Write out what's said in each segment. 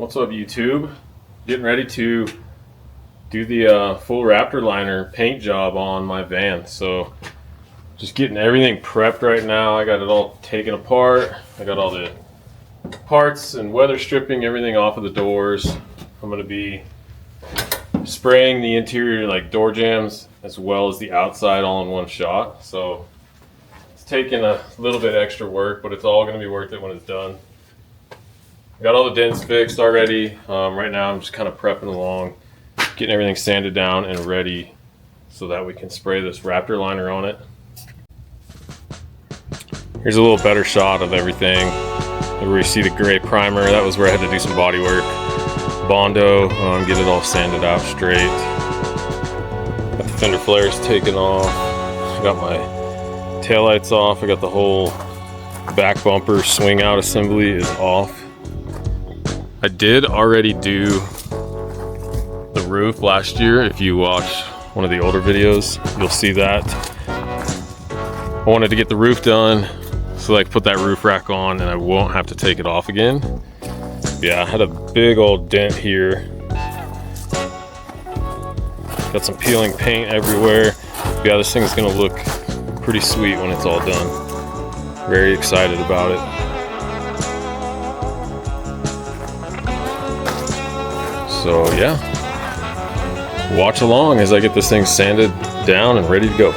What's up, YouTube? Getting ready to do the full Raptor Liner paint job on my van. So just getting everything prepped right now. I got it all taken apart. I got all the parts and weather stripping everything off of the doors. I'm going to be spraying the interior like door jambs as well as the outside all in one shot. So it's taking a little bit extra work, but it's all going to be worth it when it's done. Got all the dents fixed already. Right now I'm just kind of prepping along, getting everything sanded down and ready so that we can spray this Raptor Liner on it. Here's a little better shot of everything. Where you see the gray primer, that was where I had to do some body work. Bondo, get it all sanded out straight. Got the fender flares taken off. I got my taillights off. I got the whole back bumper swing out assembly is off. I did already do the roof last year. If you watch one of the older videos, you'll see that. I wanted to get the roof done so I could put that roof rack on and I won't have to take it off again. Yeah, I had a big old dent here. Got some peeling paint everywhere. Yeah, this thing's gonna look pretty sweet when it's all done. Very excited about it. So yeah, watch along as I get this thing sanded down and ready to go.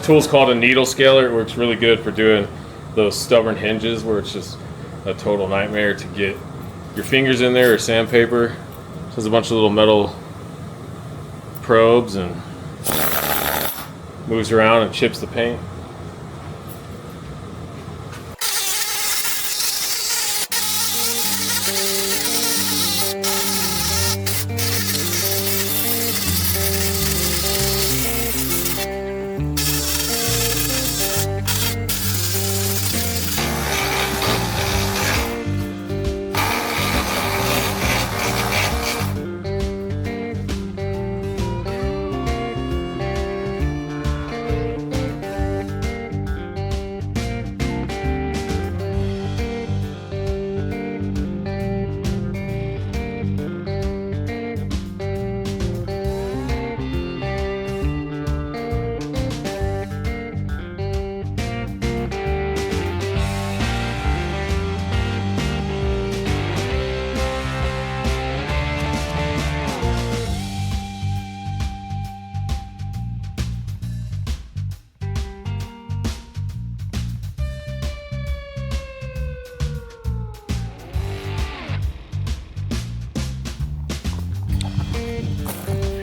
Tool's called a needle scaler. It works really good for doing those stubborn hinges where it's just a total nightmare to get your fingers in there or sandpaper. So there's a bunch of little metal probes and moves around and chips the paint.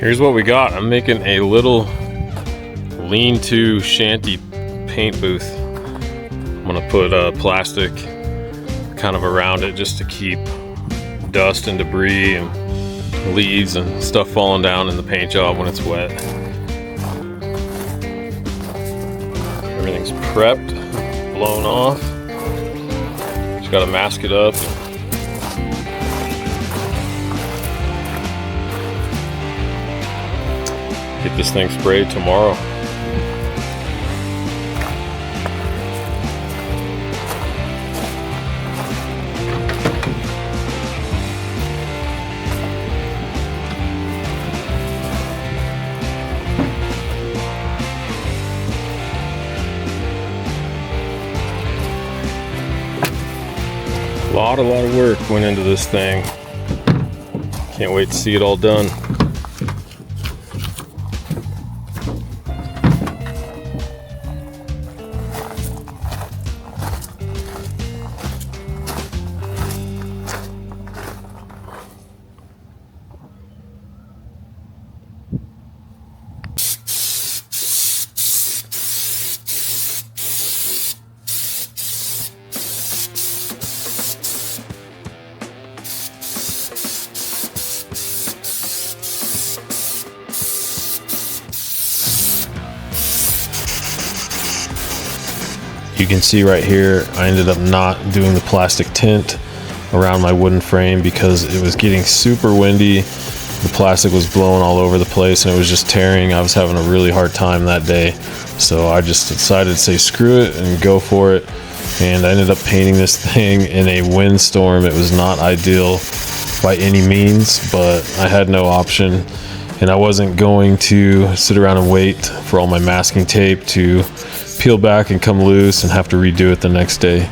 Here's what we got. I'm making a little lean-to shanty paint booth. I'm gonna put plastic kind of around it just to keep dust and debris and leaves and stuff falling down in the paint job when it's wet. Everything's prepped, blown off. Just gotta mask it up. Get this thing sprayed tomorrow. A lot of work went into this thing. Can't wait to see it all done. You can see right here, I ended up not doing the plastic tint around my wooden frame because it was getting super windy. The plastic was blowing all over the place and it was just tearing. I was having a really hard time that day. So I just decided to say screw it and go for it. And I ended up painting this thing in a windstorm. It was not ideal by any means, but I had no option. And I wasn't going to sit around and wait for all my masking tape to peel back and come loose and have to redo it the next day.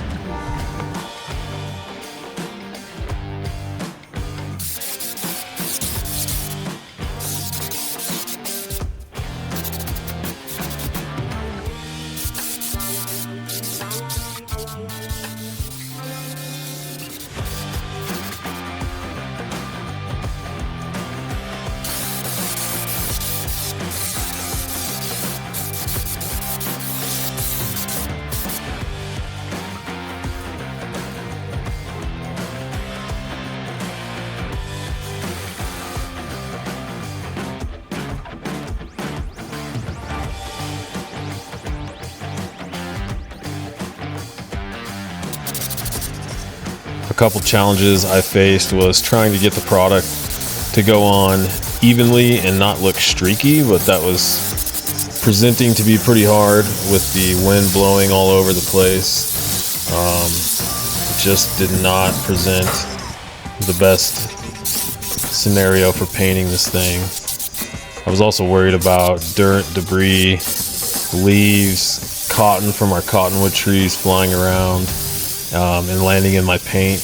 A couple challenges I faced was trying to get the product to go on evenly and not look streaky, but that was presenting to be pretty hard with the wind blowing all over the place. It just did not present the best scenario for painting this thing. I was also worried about dirt, debris, leaves, cotton from our cottonwood trees flying around and landing in my paint.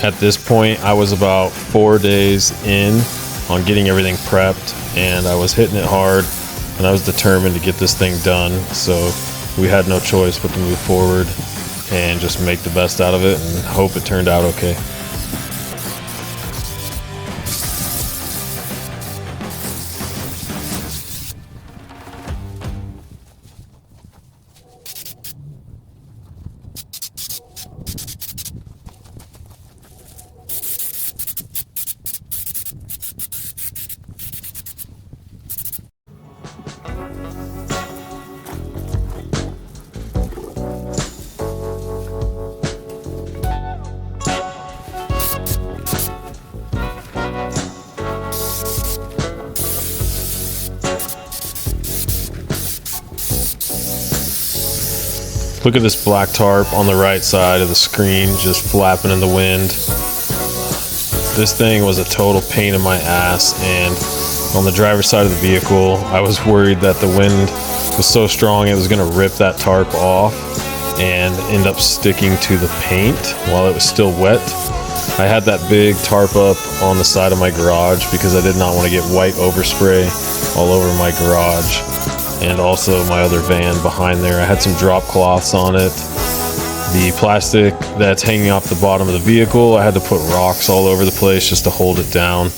At this point, I was about 4 days in on getting everything prepped, and I was hitting it hard, and I was determined to get this thing done. So we had no choice but to move forward and just make the best out of it and hope it turned out okay. Look at this black tarp on the right side of the screen just flapping in the wind. This thing was a total pain in my ass, and on the driver's side of the vehicle I was worried that the wind was so strong it was going to rip that tarp off and end up sticking to the paint while it was still wet. I had that big tarp up on the side of my garage because I did not want to get white overspray all over my garage and also my other van behind there. I had some drop cloths on it The plastic that's hanging off the bottom of the vehicle, I had to put rocks all over the place just to hold it down.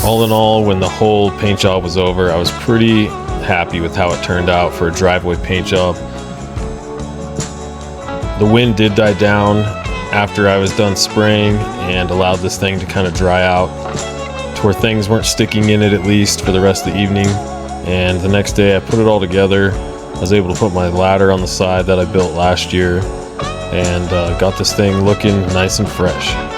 All in all, when the whole paint job was over, I was pretty happy with how it turned out for a driveway paint job. The wind did die down after I was done spraying and allowed this thing to kind of dry out to where things weren't sticking in it, at least for the rest of the evening. And the next day I put it all together. I was able to put my ladder on the side that I built last year and got this thing looking nice and fresh.